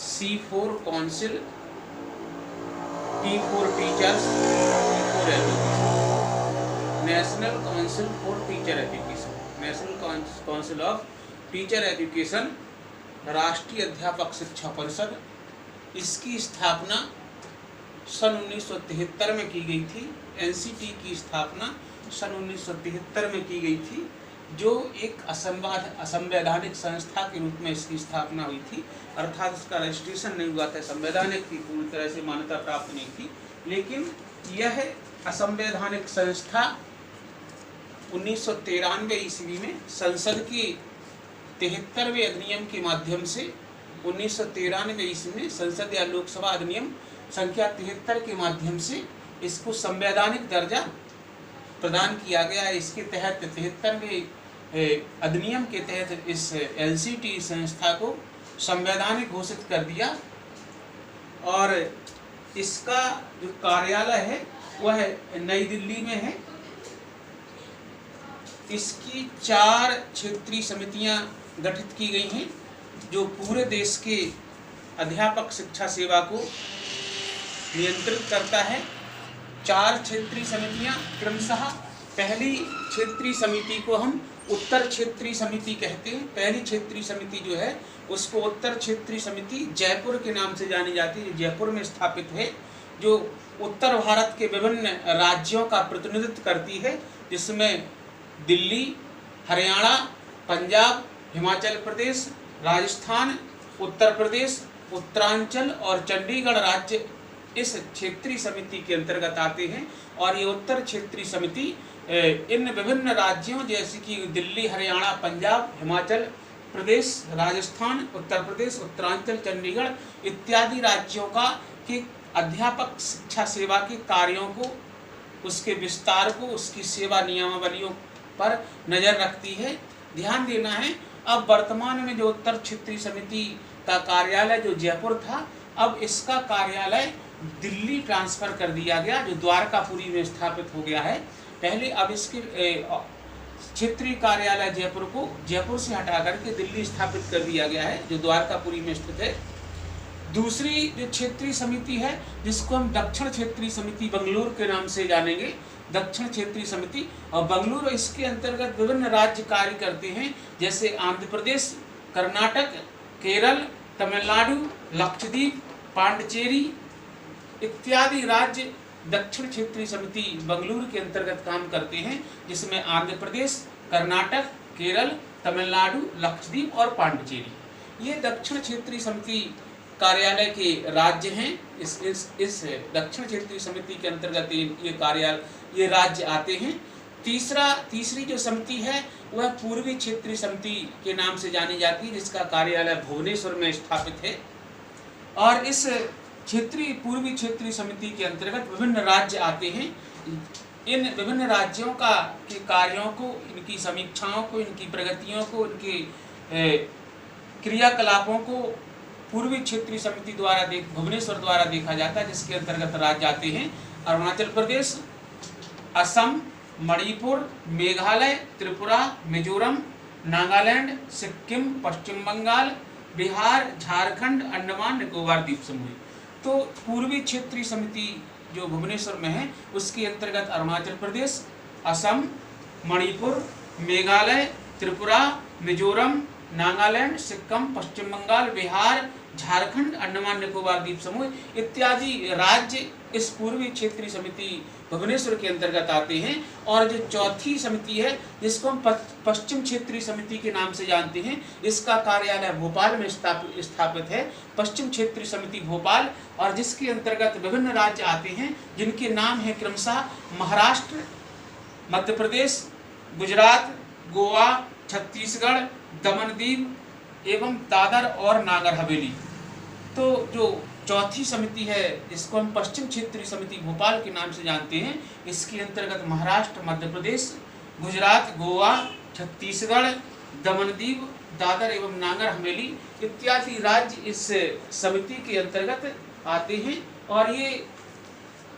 C4 council, T4 teachers, T4 education. National council for teacher education, national council of teacher education, राष्ट्रीय अध्यापक शिक्षा परिषद, इसकी स्थापना सन 1973 में की गई थी। NCT की स्थापना सन 1973 में की गई थी, जो एक असंवैधानिक संस्था के रूप में इसकी स्थापना हुई थी, अर्थात इसका रजिस्ट्रेशन नहीं हुआ था, संवैधानिक की पूरी तरह से मान्यता प्राप्त नहीं थी। लेकिन यह असंवैधानिक संस्था 1993 ईस्वी में संसद के 73वें अधिनियम के माध्यम से 1993 ईस्वी में संसद या लोकसभा अधिनियम संख्या 73 के माध्यम से इसको संवैधानिक दर्जा प्रदान किया गया है। इसके तहत 73वें अधिनियम के तहत इस NCT संस्था को संवैधानिक घोषित कर दिया और इसका जो कार्यालय है वह नई दिल्ली में है। इसकी 4 क्षेत्रीय समितियां गठित की गई हैं जो पूरे देश के अध्यापक शिक्षा सेवा को नियंत्रित करता है। 4 क्षेत्रीय समितियां क्रमशः, पहली क्षेत्रीय समिति को हम उत्तर क्षेत्रीय समिति कहते हैं। पहली क्षेत्रीय समिति जो है उसको उत्तर क्षेत्रीय समिति जयपुर के नाम से जानी जाती है, जयपुर में स्थापित है, जो उत्तर भारत के विभिन्न राज्यों का प्रतिनिधित्व करती है, जिसमें दिल्ली, हरियाणा, पंजाब, हिमाचल प्रदेश, राजस्थान, उत्तर प्रदेश, उत्तरांचल और चंडीगढ़ राज्य इस क्षेत्रीय समिति के अंतर्गत आते हैं। और ये उत्तर क्षेत्रीय समिति इन विभिन्न राज्यों जैसे कि दिल्ली, हरियाणा, पंजाब, हिमाचल प्रदेश, राजस्थान, उत्तर प्रदेश, उत्तरांचल, चंडीगढ़ इत्यादि राज्यों का के अध्यापक शिक्षा सेवा के कार्यों को, उसके विस्तार को, उसकी सेवा नियमावलियों पर नज़र रखती है। ध्यान देना है, अब वर्तमान में जो उत्तर क्षेत्रीय समिति का कार्यालय जो जयपुर था, अब इसका कार्यालय दिल्ली ट्रांसफ़र कर दिया गया, जो द्वारकापुरी में स्थापित हो गया है। पहले अब इसके क्षेत्रीय कार्यालय जयपुर को जयपुर से हटा करके दिल्ली स्थापित कर दिया गया है, जो द्वारकापुरी में स्थित है। दूसरी जो क्षेत्रीय समिति है जिसको हम दक्षिण क्षेत्रीय समिति बंगलुरु के नाम से जानेंगे, दक्षिण क्षेत्रीय समिति, और बंगलुरु इसके अंतर्गत विभिन्न राज्य कार्य करते हैं, जैसे आंध्र प्रदेश, कर्नाटक, केरल, तमिलनाडु, लक्षद्वीप, पांडिचेरी इत्यादि राज्य दक्षिण क्षेत्रीय समिति बंगलुरु के अंतर्गत काम करते हैं, जिसमें आंध्र प्रदेश, कर्नाटक, केरल, तमिलनाडु, लक्षद्वीप और पांडिचेरी ये दक्षिण क्षेत्रीय समिति कार्यालय के राज्य हैं। इस दक्षिण क्षेत्रीय समिति के अंतर्गत ये राज्य आते हैं। तीसरी जो समिति है वह पूर्वी क्षेत्रीय समिति के नाम से जानी जाती है, जिसका कार्यालय भुवनेश्वर में स्थापित है। और इस पूर्वी क्षेत्रीय समिति के अंतर्गत विभिन्न राज्य आते हैं। इन विभिन्न राज्यों के कार्यों को, इनकी समीक्षाओं को, इनकी प्रगतियों को, इनके क्रियाकलापों को पूर्वी क्षेत्रीय समिति द्वारा भुवनेश्वर द्वारा देखा जाता है, जिसके अंतर्गत राज्य आते हैं अरुणाचल प्रदेश, असम, मणिपुर, मेघालय, त्रिपुरा, मिजोरम, नागालैंड, सिक्किम, पश्चिम बंगाल, बिहार, झारखंड, अंडमान निकोबार द्वीप समूह। तो पूर्वी क्षेत्रीय समिति जो भुवनेश्वर में है उसके अंतर्गत अरुणाचल प्रदेश, असम, मणिपुर, मेघालय, त्रिपुरा, मिजोरम, नागालैंड, सिक्किम, पश्चिम बंगाल, बिहार, झारखंड, अंडमान निकोबार द्वीप समूह इत्यादि राज्य इस पूर्वी क्षेत्रीय समिति भुवनेश्वर के अंतर्गत आते हैं। और जो चौथी समिति है जिसको हम पश्चिम क्षेत्रीय समिति के नाम से जानते हैं, इसका कार्यालय भोपाल में स्थापित है, पश्चिम क्षेत्रीय समिति भोपाल, और जिसके अंतर्गत विभिन्न राज्य आते हैं जिनके नाम है क्रमशः महाराष्ट्र, मध्य प्रदेश, गुजरात, गोवा, छत्तीसगढ़, दमन दीव एवं दादर और नागर हवेली। तो जो चौथी समिति है जिसको हम पश्चिम क्षेत्रीय समिति भोपाल के नाम से जानते हैं, इसके अंतर्गत महाराष्ट्र, मध्य प्रदेश, गुजरात, गोवा, छत्तीसगढ़, दमन दीव, दादर एवं नागर हवेली इत्यादि राज्य इस समिति के अंतर्गत आते हैं। और ये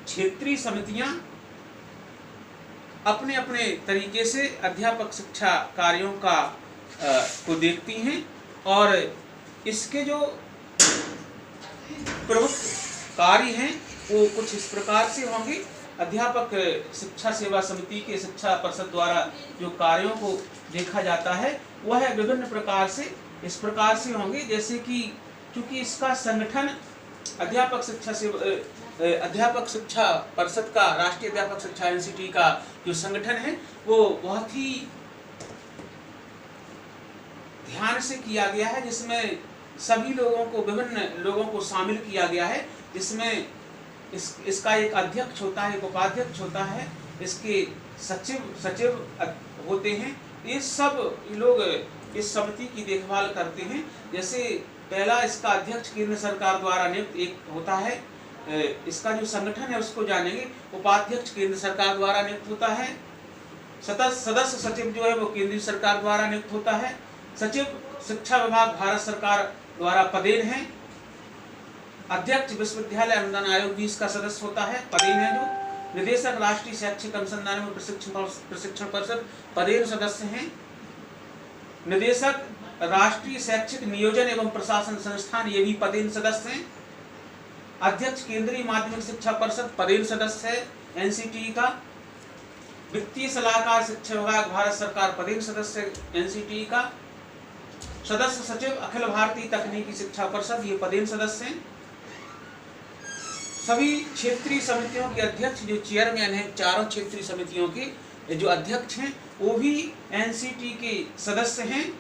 क्षेत्रीय समितियां अपने अपने तरीके से अध्यापक शिक्षा कार्यों को देखती हैं। और इसके जो प्रमुख कार्य हैं वो कुछ इस प्रकार से होंगे। अध्यापक शिक्षा सेवा समिति के शिक्षा परिषद द्वारा जो कार्यों को देखा जाता है वह विभिन्न प्रकार से इस प्रकार से होंगे, जैसे कि क्योंकि इसका संगठन अध्यापक शिक्षा परिषद का, राष्ट्रीय अध्यापक शिक्षा एनसीटी का जो संगठन है वो बहुत ही ध्यान से किया गया है, जिसमें सभी लोगों को, विभिन्न लोगों को शामिल किया गया है, जिसमें इसका एक अध्यक्ष होता है, एक उपाध्यक्ष होता है, इसके सचिव होते हैं। ये सब लोग इस समिति की देखभाल करते हैं। जैसे पहला इसका अध्यक्ष केंद्र सरकार द्वारा नियुक्त एक होता है, इसका जो संगठन है उसको जानेंगे। उपाध्यक्ष केंद्र सरकार द्वारा नियुक्त होता है। सदस्य सचिव जो है वो केंद्रीय सरकार द्वारा नियुक्त होता है। सचिव शिक्षा विभाग भारत सरकार द्वारा पदेन है। अध्यक्ष विश्वविद्यालय अनुदान आयोग भी इसका सदस्य होता है, पदेन है। जो निदेशक राष्ट्रीय शैक्षिक अनुसंधान एवं प्रशिक्षण परिषद पदेन सदस्य हैं। निदेशक राष्ट्रीय शैक्षिक नियोजन एवं प्रशासन संस्थान ये भी पदेन सदस्य हैं। अध्यक्ष केंद्रीय माध्यमिक शिक्षा परिषद पदेन सदस्य है एनसीटी का। वित्तीय सलाहकार शिक्षा विभाग भारत सरकार पदेन सदस्य एनसीटी का। सदस्य सचिव अखिल भारतीय तकनीकी शिक्षा परिषद ये पदेन सदस्य हैं। सभी क्षेत्रीय समितियों के अध्यक्ष जो चेयरमैन हैं, चारों क्षेत्रीय समितियों के जो अध्यक्ष हैं वो भी एनसीटी के सदस्य हैं।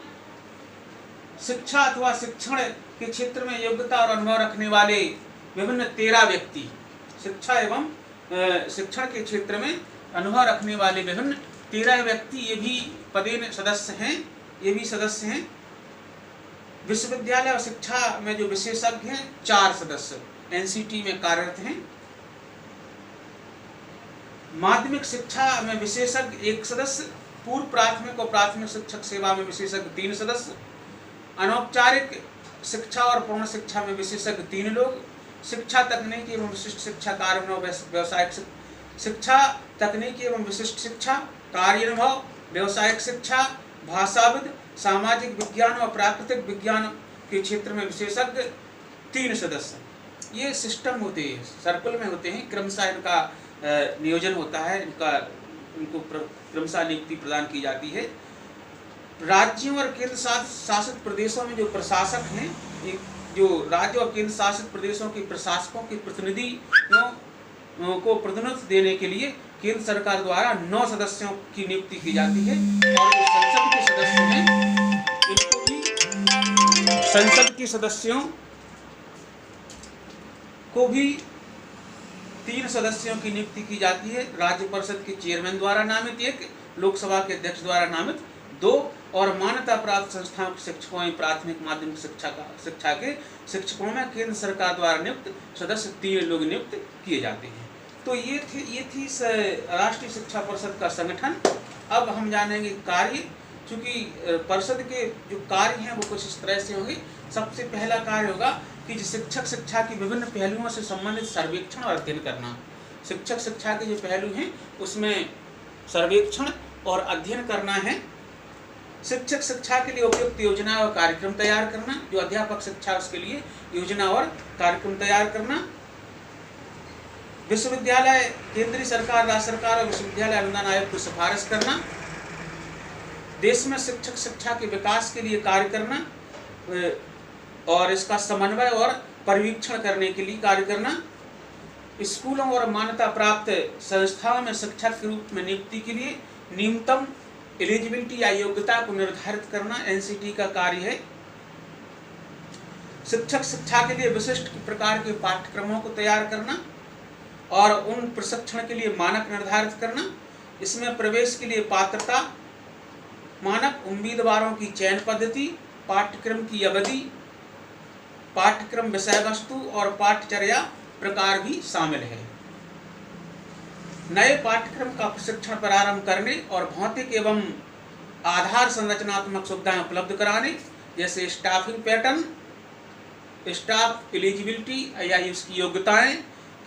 शिक्षा अथवा शिक्षण के क्षेत्र में योग्यता और अनुभव रखने वाले विभिन्न 13 व्यक्ति, शिक्षा एवं शिक्षण के क्षेत्र में अनुभव रखने वाले विभिन्न 13 व्यक्ति ये भी पदेन सदस्य हैं, ये भी सदस्य हैं। विश्वविद्यालय और शिक्षा में जो विशेषज्ञ हैं 4 सदस्य एनसीटी में कार्यरत हैं। माध्यमिक शिक्षा में विशेषज्ञ 1 सदस्य, पूर्व प्राथमिक और प्राथमिक शिक्षक सेवा में विशेषज्ञ 3 सदस्य, अनौपचारिक शिक्षा और पूर्ण शिक्षा में विशेषज्ञ 3 लोग, शिक्षा तकनीकी एवं विशिष्ट शिक्षा कार्य व्यवसायिक शिक्षा, तकनीकी एवं विशिष्ट शिक्षा, कार्य अनुभव, व्यवसायिक शिक्षा, भाषाविद, सामाजिक विज्ञान और प्राकृतिक विज्ञान के क्षेत्र में विशेषज्ञ 3 सदस्य। ये सिस्टम होते हैं, सर्कल में होते हैं, क्रमशः इनका नियोजन होता है, इनको क्रमशः नियुक्ति प्रदान की जाती है। राज्यों और केंद्र शासित प्रदेशों में जो प्रशासक हैं, जो राज्य और केंद्र शासित प्रदेशों के प्रशासकों के प्रतिनिधियों को प्रतिनिधित्व देने के लिए केंद्र सरकार द्वारा 9 सदस्यों की नियुक्ति की जाती है। और जो संसद के सदस्य हैं इनको भी, संसद के सदस्यों को भी 3 सदस्यों की नियुक्ति की जाती है। राज्य परिषद के चेयरमैन द्वारा नामित 1, लोकसभा के अध्यक्ष द्वारा नामित 2 और मान्यता प्राप्त संस्थाओं के शिक्षकों में प्राथमिक माध्यमिक शिक्षा के शिक्षकों में केंद्र सरकार द्वारा नियुक्त सदस्य 3 लोग नियुक्त किए जाते हैं। तो ये थी राष्ट्रीय शिक्षा परिषद का संगठन। अब हम जानेंगे कार्य। चूँकि परिषद के जो कार्य हैं वो कुछ इस तरह से होंगे। सबसे पहला कार्य होगा कि शिक्षक शिक्षा की विभिन्न पहलुओं से संबंधित सर्वेक्षण और अध्ययन करना। शिक्षक शिक्षा के जो पहलू हैं उसमें सर्वेक्षण और अध्ययन करना है। शिक्षक शिक्षा के लिए उपयुक्त योजना और कार्यक्रम तैयार करना, जो अध्यापक शिक्षा उसके लिए योजना और कार्यक्रम तैयार करना। विश्वविद्यालय, केंद्रीय सरकार, राज्य सरकार और विश्वविद्यालय अनुदान आयोग की सिफारिश करना। देश में शिक्षक शिक्षा के विकास के लिए कार्य करना और इसका समन्वय और परिवीक्षण करने के लिए कार्य करना। स्कूलों और मान्यता प्राप्त संस्थाओं में शिक्षक के रूप में नियुक्ति के लिए न्यूनतम एलिजिबिलिटी या योग्यता को निर्धारित करना एनसीटी का कार्य है। शिक्षक शिक्षा के लिए विशिष्ट प्रकार के पाठ्यक्रमों को तैयार करना और उन प्रशिक्षण के लिए मानक निर्धारित करना। इसमें प्रवेश के लिए पात्रता मानक, उम्मीदवारों की चयन पद्धति, पाठ्यक्रम की अवधि, पाठ्यक्रम विषय वस्तु और पाठ्यचर्या प्रकार भी शामिल है। नए पाठ्यक्रम का प्रशिक्षण प्रारंभ करने और भौतिक एवं आधार संरचनात्मक सुविधाएं उपलब्ध कराने, जैसे स्टाफिंग पैटर्न, स्टाफ एलिजिबिलिटी या उसकी योग्यताएं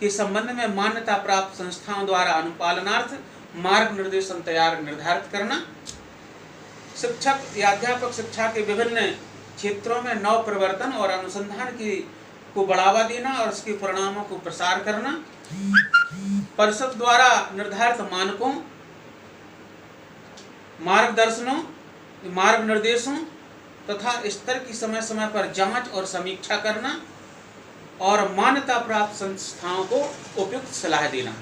के संबंध में मान्यता प्राप्त संस्थाओं द्वारा अनुपालनार्थ मार्ग निर्देशन निर्धारित करना। शिक्षक या अध्यापक शिक्षा के विभिन्न क्षेत्रों में नव प्रवर्तन और अनुसंधान की को बढ़ावा देना और उसके परिणामों को प्रसार करना, परिषद द्वारा निर्धारित मानकों, मार्गदर्शनों, मार्ग निर्देशों तथा स्तर की समय समय पर जांच और समीक्षा करना और मान्यता प्राप्त संस्थाओं को उपयुक्त सलाह देना।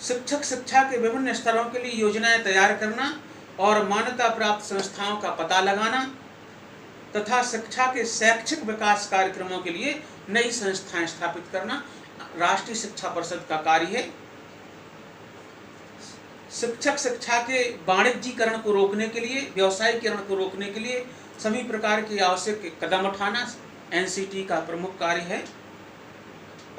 शिक्षक शिक्षा के विभिन्न स्तरों के लिए योजनाएं तैयार करना और मान्यता प्राप्त संस्थाओं का पता लगाना तथा शिक्षा के शैक्षिक विकास कार्यक्रमों के लिए नई संस्थाएं स्थापित करना राष्ट्रीय शिक्षा परिषद का कार्य है। शिक्षक शिक्षा के वाणिज्यीकरण को रोकने के लिए, व्यवसायीकरण को रोकने के लिए सभी प्रकार के आवश्यक कदम उठाना एनसीटी का प्रमुख कार्य है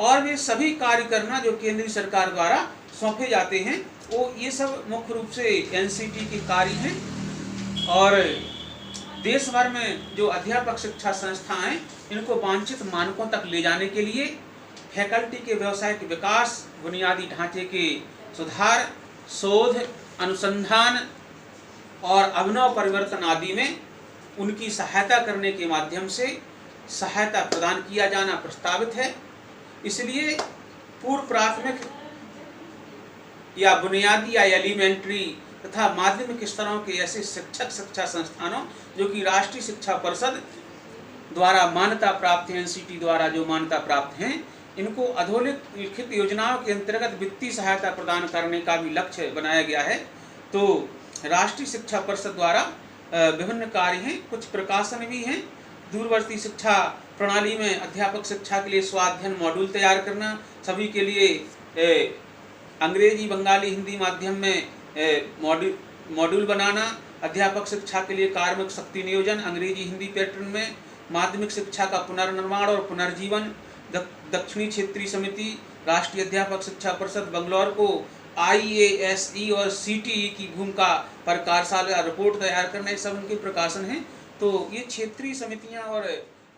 और वे सभी कार्य करना जो केंद्रीय सरकार द्वारा सौंपे जाते हैं, वो ये सब मुख्य रूप से एनसीटी के कार्य हैं। और देश भर में जो अध्यापक शिक्षा संस्थाएं इनको वांछित मानकों तक ले जाने के लिए फैकल्टी के व्यावसायिक विकास, बुनियादी ढांचे के सुधार, शोध, अनुसंधान और अभिनव परिवर्तन आदि में उनकी सहायता करने के माध्यम से सहायता प्रदान किया जाना प्रस्तावित है। इसलिए पूर्व प्राथमिक या बुनियादी या एलिमेंट्री तथा माध्यमिक स्तरों के ऐसे शिक्षक शिक्षा संस्थानों जो कि राष्ट्रीय शिक्षा परिषद द्वारा मान्यता प्राप्त है, एनसीटी द्वारा जो मान्यता प्राप्त हैं, इनको अधोलिखित योजनाओं के अंतर्गत वित्तीय सहायता प्रदान करने का भी लक्ष्य बनाया गया है। तो राष्ट्रीय शिक्षा परिषद द्वारा विभिन्न कार्य हैं, कुछ प्रकाशन भी हैं। दूरवर्ती शिक्षा प्रणाली में अध्यापक शिक्षा के लिए स्वाध्ययन मॉड्यूल तैयार करना, सभी के लिए अंग्रेजी, बंगाली, हिंदी माध्यम में मॉड्यूल बनाना, अध्यापक शिक्षा के लिए कार्मिक शक्ति नियोजन अंग्रेजी हिंदी पैटर्न में, माध्यमिक शिक्षा का पुनर्निर्माण और पुनर्जीवन। दक्षिणी क्षेत्रीय समिति राष्ट्रीय अध्यापक शिक्षा परिषद बंगलौर को IASE और CTE की भूमिका पर कार्यशाला रिपोर्ट तैयार करना, ये सब उनके प्रकाशन हैं। तो ये क्षेत्रीय समितियां और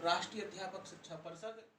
राष्ट्रीय अध्यापक शिक्षा परिषद